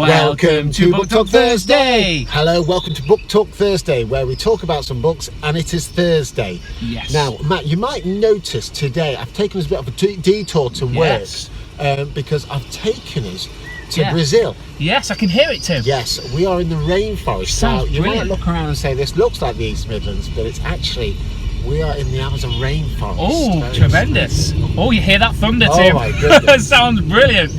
Welcome to Book Talk Thursday. Hello, welcome to Book Talk Thursday, where we talk about some books, and it is Thursday. Yes. Now, Matt, you might notice today I've taken us a bit of a detour to work because I've taken us to Brazil. Yes, I can hear it, Tim. Yes, we are in the rainforest. Now, you might look around and say this looks like the East Midlands, but it's actually, we are in the Amazon rainforest. Oh, tremendous. Oh, you hear that thunder, Tim? Oh my goodness. Sounds brilliant.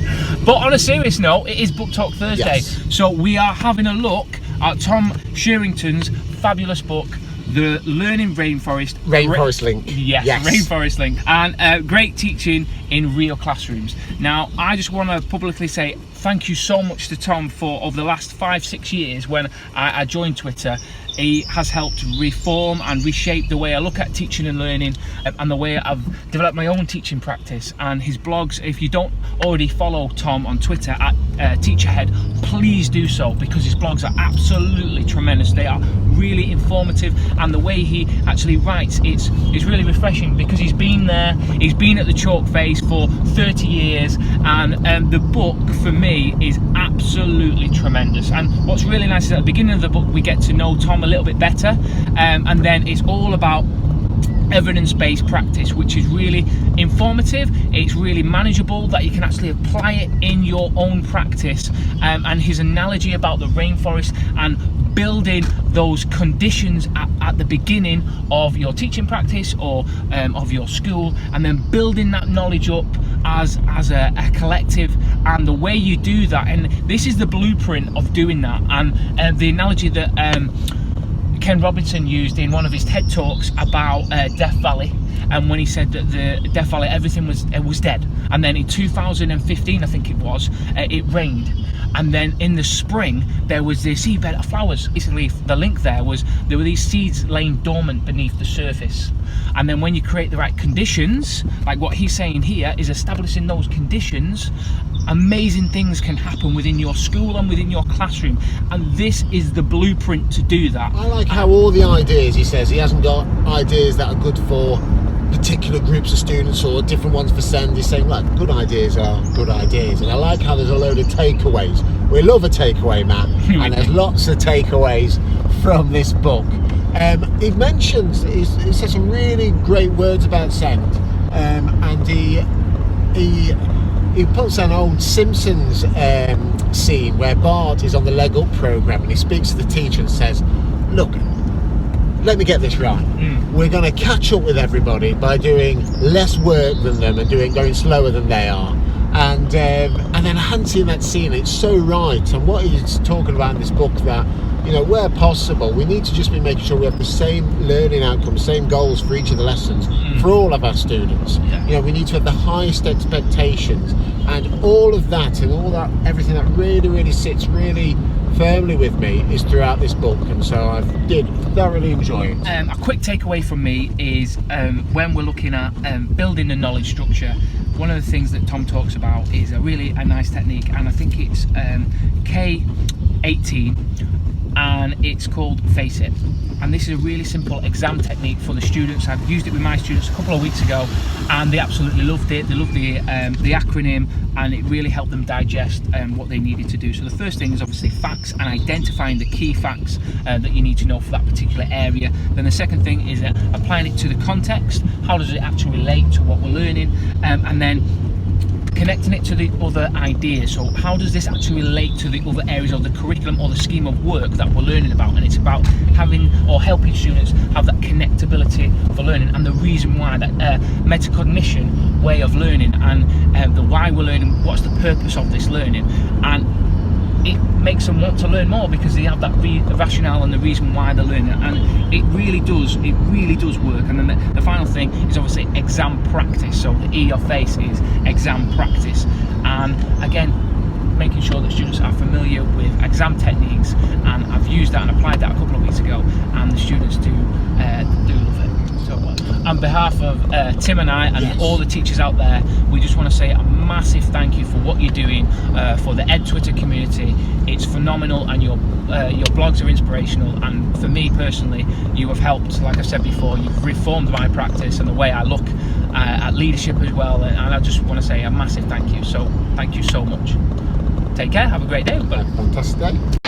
But on a serious note, it is Book Talk Thursday. Yes. So we are having a look at Tom Sherrington's fabulous book, The Learning Rainforest. Rainforest Link. Yes, Rainforest Link. And great teaching in real classrooms. Now, I just want to publicly say thank you so much to Tom for over the last 5-6 years when I joined Twitter. He has helped reform and reshape the way I look at teaching and learning and the way I've developed my own teaching practice. And his blogs, if you don't already follow Tom on Twitter at Teacherhead, please do so, because his blogs are absolutely tremendous. They are really informative, and the way he actually writes, it's really refreshing, because he's been there, he's been at the chalk face for 30 years, and the book for me is absolutely tremendous. And what's really nice is at the beginning of the book we get to know Tom a little bit better, and then it's all about evidence-based practice, which is really informative. It's really manageable, that you can actually apply it in your own practice, and his analogy about the rainforest and building those conditions at the beginning of your teaching practice or of your school, and then building that knowledge up as a collective. And the way you do that, and this is the blueprint of doing that, and the analogy that Ken Robinson used in one of his TED Talks about Death Valley, and when he said that the Death Valley, everything was dead, and then in 2015 I think it was, it rained, and then in the spring there was this seabed of flowers. Basically the link there were these seeds laying dormant beneath the surface, and then when you create the right conditions, like what he's saying here is establishing those conditions, amazing things can happen within your school and within your classroom, and this is the blueprint to do that. I like how all the ideas, he says, he hasn't got ideas that are good for particular groups of students or different ones for SEND. He's saying, like, good ideas are good ideas. And I like how there's a load of takeaways. We love a takeaway, Matt, and there's lots of takeaways from this book. He mentions, he says some really great words about SEND, and he puts an old Simpsons scene where Bart is on the Leg Up programme, and he speaks to the teacher and says, look, let me get this right. We're going to catch up with everybody by doing less work than them and going slower than they are. And then I hadn't seen that scene. It's so right. And what he's talking about in this book, that, you know, where possible, we need to just be making sure we have the same learning outcomes, same goals for each of the lessons for all of our students. You know, we need to have the highest expectations, and all of that, and all that, everything that really sits really firmly with me is throughout this book, and so I did thoroughly enjoy it. A quick takeaway from me is when we're looking at building a knowledge structure, one of the things that Tom talks about is a nice technique, and I think it's K18, and it's called Face It. And this is a really simple exam technique for the students. I've used it with my students a couple of weeks ago, and they absolutely loved it. They loved the acronym, and it really helped them digest what they needed to do. So the first thing is obviously facts, and identifying the key facts that you need to know for that particular area. Then the second thing is applying it to the context. How does it actually relate to what we're learning? And then connecting it to the other ideas. So how does this actually relate to the other areas of the curriculum or the scheme of work that we're learning about? And it's about having or helping students have that connectability for learning, and the reason why, that metacognition way of learning, and the why we're learning, what's the purpose of this learning, and it makes them want to learn more because they have that rationale and the reason why they're learning, and it really does work. And then the final thing is obviously exam practice. So the E of FACE is exam practice, and again, making sure that students are familiar with exam techniques, and I've used that and applied that a couple of weeks ago, and the students do love it. So on behalf of Tim and I and all the teachers out there, we just want to say a massive thank you for what you're doing for the Ed Twitter community. It's phenomenal, and your blogs are inspirational, and for me personally, you have helped, like I said before, you've reformed my practice and the way I look at leadership as well, and I just want to say a massive thank you. So thank you so much. Take care. Have a great day, everybody. Fantastic day.